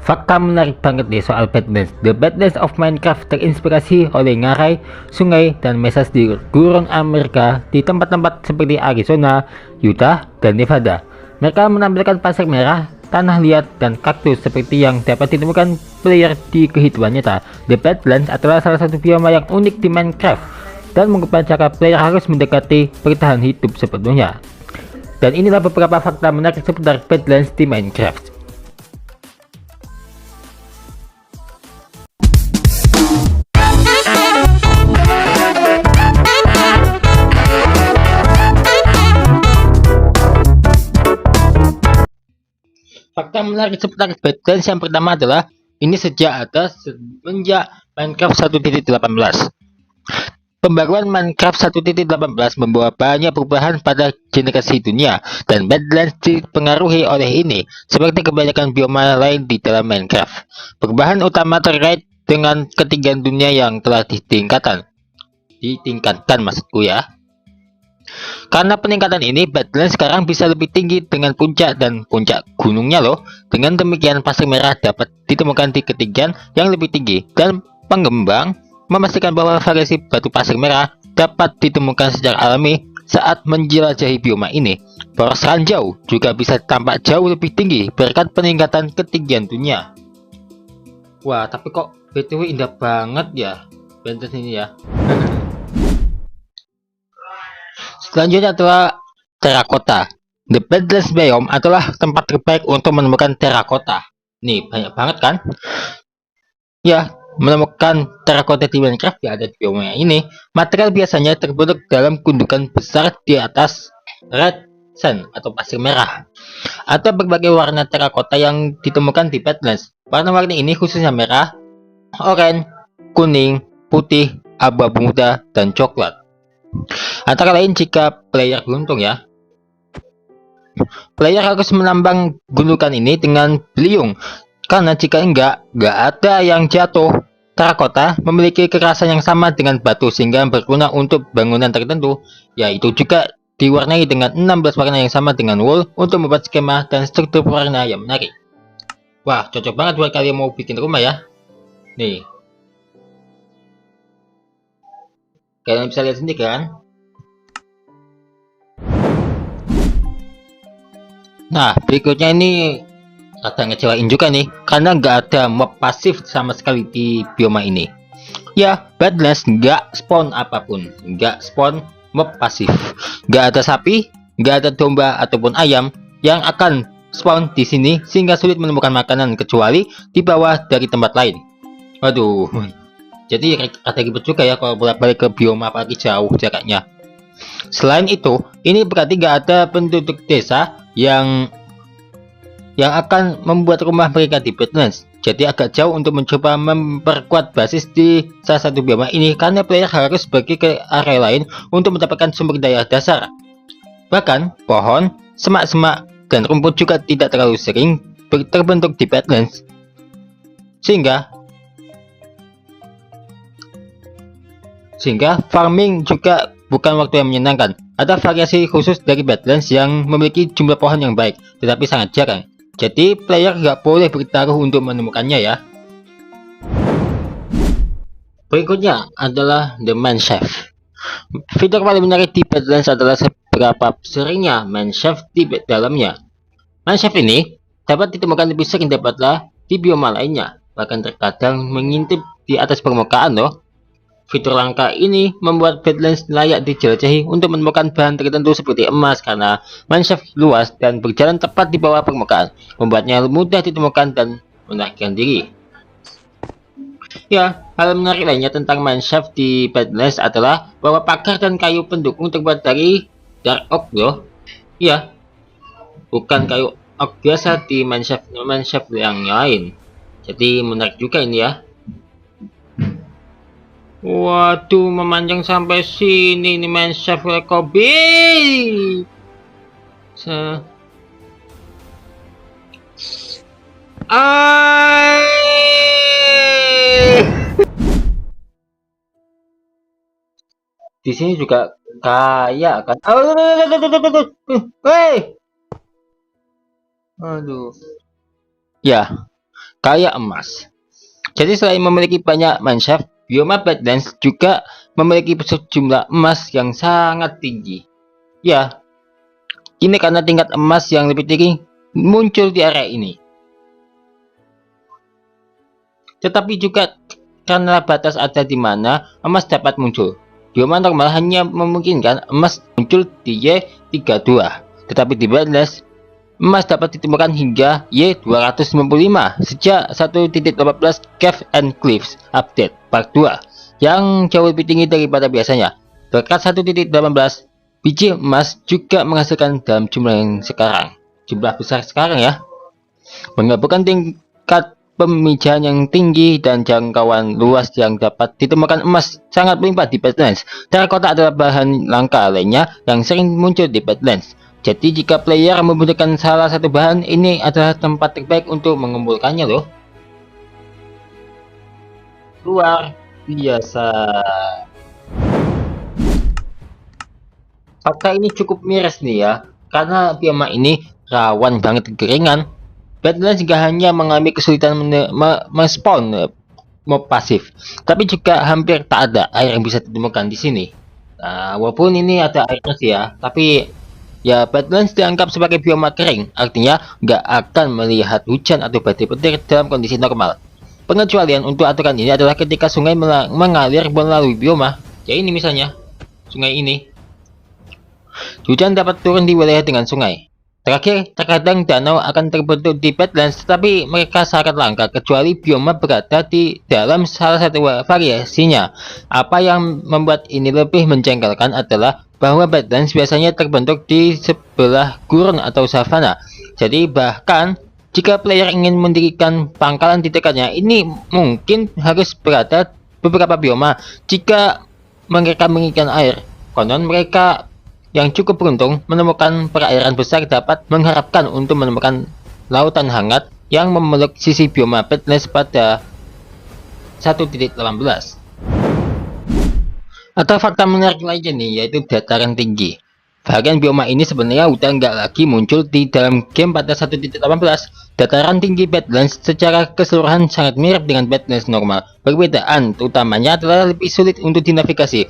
Fakta menarik banget nih soal Badlands. The Badlands of Minecraft terinspirasi oleh ngarai, sungai, dan mesas di gurun Amerika di tempat-tempat seperti Arizona, Utah, dan Nevada. Mereka menampilkan pasir merah, tanah liat, dan kaktus seperti yang dapat ditemukan player di kehidupan nyata. The Badlands adalah salah satu bioma yang unik di Minecraft dan mengubah cara player harus mendekati bertahan hidup sepenuhnya. Dan inilah beberapa fakta menarik seputar Badlands di Minecraft. Fakta menarik seputar Badlands yang pertama adalah ini semenjak Minecraft 1.18. Pembaruan Minecraft 1.18 membawa banyak perubahan pada generasi dunia, dan Badlands dipengaruhi oleh ini, seperti kebanyakan bioma lain di dalam Minecraft. Perubahan utama terkait dengan ketinggian dunia yang telah ditingkatkan maksudku ya. Karena peningkatan ini, Badlands sekarang bisa lebih tinggi dengan puncak dan puncak gunungnya loh. Dengan demikian, pasir merah dapat ditemukan di ketinggian yang lebih tinggi, dan pengembang memastikan bahwa variasi batu pasir merah dapat ditemukan secara alami saat menjelajahi bioma ini. Poros ranjau juga bisa tampak jauh lebih tinggi berkat peningkatan ketinggian dunia. Wah, tapi kok BTW indah banget ya Badlands ini ya. Selanjutnya adalah terakota. The Badlands Biome adalah tempat terbaik untuk menemukan terakota. Nih, banyak banget kan? Ya, menemukan terakota di Minecraft ya ada di biome ini. Material biasanya terbentuk dalam gundukan besar di atas red sand atau pasir merah. Atau berbagai warna terakota yang ditemukan di Badlands. Warna-warni ini khususnya merah, oranye, kuning, putih, abu-abu muda, dan coklat. Antara lain jika player beruntung ya. Player harus menambang gundukan ini dengan beliung, karena jika enggak ada yang jatuh. Terakota memiliki kekerasan yang sama dengan batu sehingga berguna untuk bangunan tertentu. Yaitu juga diwarnai dengan 16 warna yang sama dengan wool untuk membuat skema dan struktur warna yang menarik. Wah, cocok banget buat kalian mau bikin rumah ya. Nih, kalian bisa lihat sendiri kan. Nah, berikutnya ini rada ngecewain juga nih, karena nggak ada mob pasif sama sekali di bioma ini. Ya, Badlands nggak spawn apapun, nggak spawn mob pasif. Nggak ada sapi, nggak ada domba ataupun ayam yang akan spawn di sini, sehingga sulit menemukan makanan kecuali di bawah dari tempat lain. Waduh, jadi rada ribet juga ya kalau bolak-balik ke bioma apalagi jauh jaraknya. Selain itu, ini berarti nggak ada penduduk desa yang akan membuat rumah mereka di Badlands. Jadi agak jauh untuk mencoba memperkuat basis di salah satu bioma ini, karena player harus pergi ke area lain untuk mendapatkan sumber daya dasar. Bahkan pohon, semak-semak, dan rumput juga tidak terlalu sering terbentuk di Badlands, sehingga farming juga bukan waktu yang menyenangkan. Ada variasi khusus dari Badlands yang memiliki jumlah pohon yang baik, tetapi sangat jarang. Jadi player nggak boleh bertaruh untuk menemukannya ya. Berikutnya adalah The Mineshaft. Fitur paling menarik di Badlands adalah seberapa seringnya mineshaft di dalamnya. Mineshaft ini dapat ditemukan lebih sering dapatlah di bioma lainnya, bahkan terkadang mengintip di atas permukaan loh. Fitur langka ini membuat Badlands layak dijelajahi untuk menemukan bahan tertentu seperti emas, karena mineshaft luas dan berjalan tepat di bawah permukaan, membuatnya mudah ditemukan dan menarikkan diri. Ya, hal menarik lainnya tentang mineshaft di Badlands adalah bahwa pagar dan kayu pendukung terbuat dari dark oak loh. Ya, bukan kayu oak biasa di mineshaft yang lain. Jadi menarik juga ini ya. Waduh, memanjang sampai sini nih mineshaft Kobe. Di sini juga kaya kan. Hei. Aduh. Ya, kaya emas. Jadi selain memiliki banyak mineshaft, bioma Badlands juga memiliki sejumlah emas yang sangat tinggi. Ya, ini karena tingkat emas yang lebih tinggi muncul di area ini. Tetapi juga karena batas ada di mana emas dapat muncul. Bioma normal hanya memungkinkan emas muncul di Y32, tetapi di Badlands emas dapat ditemukan hingga Y295 sejak 1.18 Cave and Cliffs Update Part 2 yang jauh lebih tinggi daripada biasanya. Berkat 1.18, biji emas juga menghasilkan dalam jumlah besar sekarang ya. Menggabungkan tingkat pemijahan yang tinggi dan jangkauan luas yang dapat ditemukan emas sangat melimpah di Badlands. Terakota adalah bahan langka lainnya yang sering muncul di Badlands. Jadi jika player membutuhkan salah satu bahan, ini adalah tempat terbaik untuk mengumpulkannya loh. Luar biasa. Fakta ini cukup miris nih ya, karena bioma ini rawan banget kekeringan. Badlands juga hanya mengalami kesulitan spawn mob pasif, tapi juga hampir tak ada air yang bisa ditemukan di sini. Nah, walaupun ini ada airnya sih ya, tapi ya Badlands dianggap sebagai bioma kering, artinya nggak akan melihat hujan atau badai petir dalam kondisi normal. Pengecualian untuk aturan ini adalah ketika sungai mengalir melalui bioma. Ya ini misalnya, sungai ini. Hujan dapat turun di wilayah dengan sungai. Terakhir, terkadang danau akan terbentuk di Badlands, tetapi mereka sangat langka kecuali bioma berada di dalam salah satu variasinya. Apa yang membuat ini lebih menjengkelkan adalah bahwa Badlands biasanya terbentuk di sebelah gurun atau savana. Jadi bahkan jika player ingin mendirikan pangkalan di dekatnya, ini mungkin harus berada beberapa bioma. Jika mereka menginginkan air, konon mereka yang cukup beruntung menemukan perairan besar dapat mengharapkan untuk menemukan lautan hangat yang memeluk sisi bioma Badlands pada 1.18. Atau fakta menarik lainnya nih, yaitu dataran tinggi. Varian bioma ini sebenarnya udah nggak lagi muncul di dalam game pada 1.18. Dataran tinggi Badlands secara keseluruhan sangat mirip dengan Badlands normal. Perbedaan utamanya adalah lebih sulit untuk dinavigasi.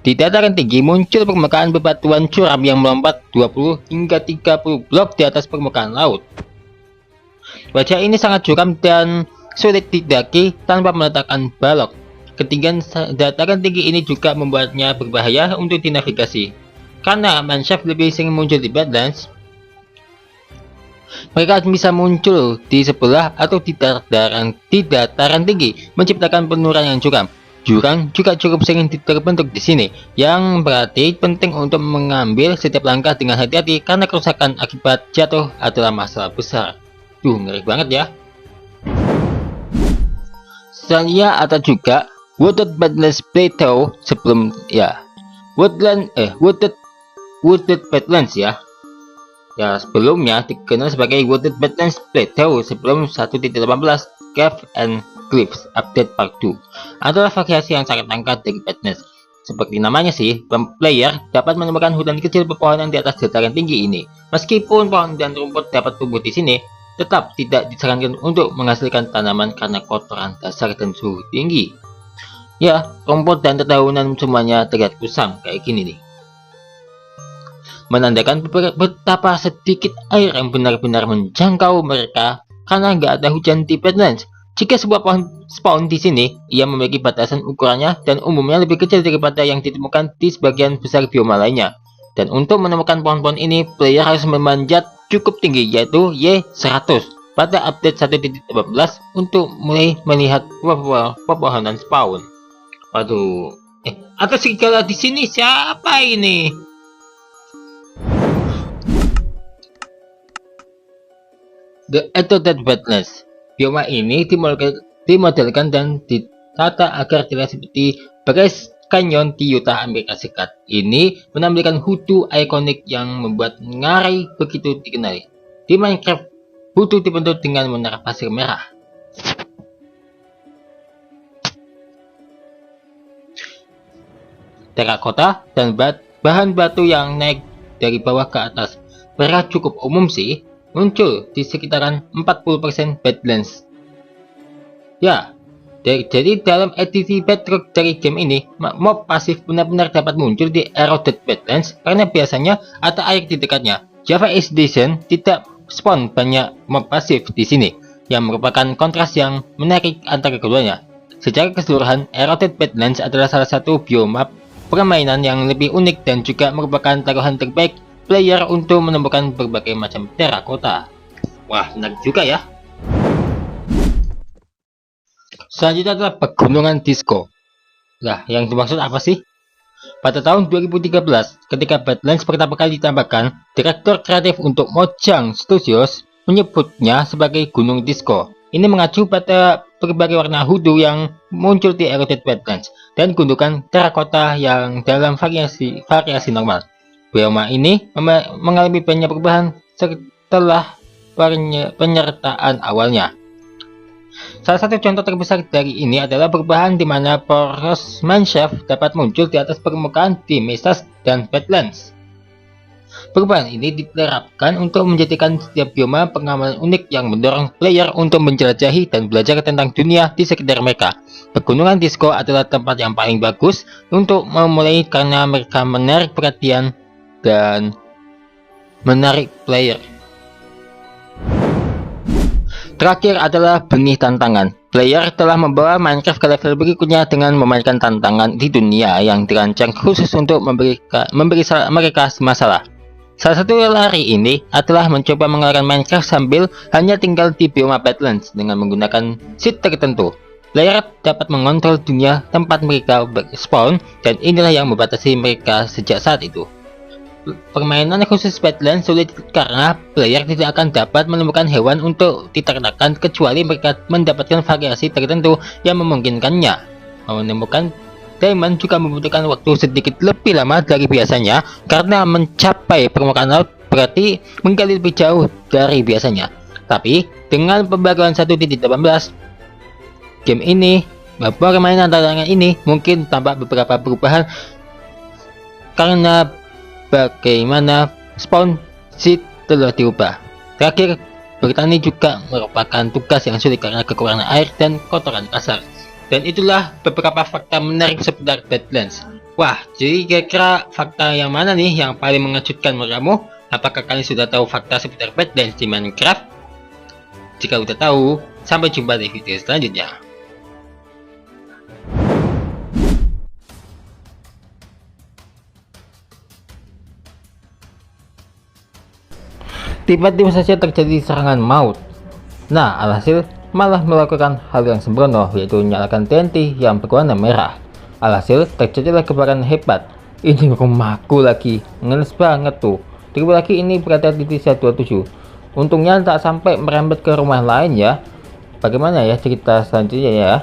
Di dataran tinggi muncul permukaan bebatuan curam yang melompat 20 hingga 30 blok di atas permukaan laut. Wajah ini sangat curam dan sulit didaki tanpa meletakkan balok. Ketinggian dataran tinggi ini juga membuatnya berbahaya untuk dinavigasi. Karena mineshaft lebih sering muncul di Badlands, mereka bisa muncul di sebelah atau di dataran tinggi, menciptakan penurunan yang curam. Jurang juga cukup sering terbentuk di sini, yang berarti penting untuk mengambil setiap langkah dengan hati-hati karena kerusakan akibat jatuh adalah masalah besar. Ngeri banget ya. Selanjutnya ada juga Wooded Badlands Plateau sebelum ya Wooded Badlands ya. Ya sebelumnya dikenal sebagai Wooded Badlands Plateau sebelum 1.18 Cave and Cliffs Update Part 2 adalah variasi yang sangat langka dari Badlands. Seperti namanya sih, player dapat menemukan hutan kecil pepohonan di atas dataran tinggi ini. Meskipun pohon dan rumput dapat tumbuh di sini, tetap tidak disarankan untuk menghasilkan tanaman karena kotoran dasar dan suhu tinggi. Ya, rumput dan dedaunan semuanya terlihat kusam kayak gini nih. Menandakan betapa sedikit air yang benar-benar menjangkau mereka karena nggak ada hujan di Badlands. Jika sebuah pohon spawn di sini, ia memiliki batasan ukurannya dan umumnya lebih kecil daripada yang ditemukan di sebagian besar bioma lainnya. Dan untuk menemukan pohon-pohon ini, player harus memanjat cukup tinggi, yaitu Y100 pada update 1.18 untuk mulai melihat pepohonan spawn. Waduh, ada serigala di sini, siapa ini? The Eroded Badlands. Bioma ini dimodelkan dan ditata agar terlihat seperti Bryce Canyon di Utah, Amerika Serikat. Ini menampilkan Hutu ikonik yang membuat Ngarai begitu dikenali. Di Minecraft, Hutu dibentuk dengan menara pasir merah. Terakota dan bahan batu yang naik dari bawah ke atas. Mereka cukup umum sih, muncul di sekitaran 40% Badlands Ya, jadi dalam edisi Bedrock dari game ini, mob pasif benar-benar dapat muncul di Eroded Badlands karena biasanya ada air di dekatnya. Java Edition tidak spawn banyak mob pasif di sini, yang merupakan kontras yang menarik antara keduanya. Secara keseluruhan, Eroded Badlands adalah salah satu biomap permainan yang lebih unik dan juga merupakan taruhan terbaik player untuk menemukan berbagai macam terakota. Wah, menarik juga ya. Selanjutnya adalah Pegunungan Disco. Nah, yang dimaksud apa sih? Pada tahun 2013, ketika Badlands pertama kali ditambahkan, direktur kreatif untuk Mojang Studios menyebutnya sebagai Gunung Disco. Ini mengacu pada berbagai warna hudu yang muncul di Eroded Badlands dan gundukan terakota yang dalam variasi normal. Bioma ini mengalami banyak perubahan setelah penyertaan awalnya. Salah satu contoh terbesar dari ini adalah perubahan di mana poros mineshaft dapat muncul di atas permukaan di mesas dan badlands. Perubahan ini diterapkan untuk menjadikan setiap bioma pengalaman unik yang mendorong player untuk menjelajahi dan belajar tentang dunia di sekitar mereka. Pegunungan Disco adalah tempat yang paling bagus untuk memulai karena mereka menarik perhatian dan menarik player. Terakhir adalah Benih Tantangan. Player telah membawa Minecraft ke level berikutnya dengan memainkan tantangan di dunia yang dirancang khusus untuk memberi mereka masalah. Salah satu lari ini adalah mencoba mengalahkan Minecraft sambil hanya tinggal di bioma Badlands dengan menggunakan seed tertentu. Player dapat mengontrol dunia tempat mereka spawn dan inilah yang membatasi mereka sejak saat itu. Permainan khusus Badlands sulit karena player tidak akan dapat menemukan hewan untuk diternakan kecuali mereka mendapatkan variasi tertentu yang memungkinkannya. Menemukan diamond juga membutuhkan waktu sedikit lebih lama dari biasanya karena mencapai permukaan laut berarti menggali lebih jauh dari biasanya. Tapi dengan pembaruan 1.18 game ini, permainan tantangan ini mungkin tampak beberapa perubahan karena bagaimana spawn seed telah diubah. Terakhir, bertani juga merupakan tugas yang sulit karena kekurangan air dan kotoran kasar. Dan itulah beberapa fakta menarik seputar Badlands. Wah, jadi kira-kira fakta yang mana nih yang paling mengejutkan menurut kamu? Apakah kalian sudah tahu fakta seputar Badlands di Minecraft? Jika udah tahu, sampai jumpa di video selanjutnya. Tiba-tiba saja terjadi serangan maut. Nah, alhasil malah melakukan hal yang sembrono, yaitu menyalakan TNT yang berwarna merah. Alhasil terjadilah kebakaran hebat. Ini rumahku lagi, ngenes banget tuh. Terlebih lagi ini berada di desa 27. Untungnya tak sampai merembet ke rumah lain ya. Bagaimana ya cerita selanjutnya ya?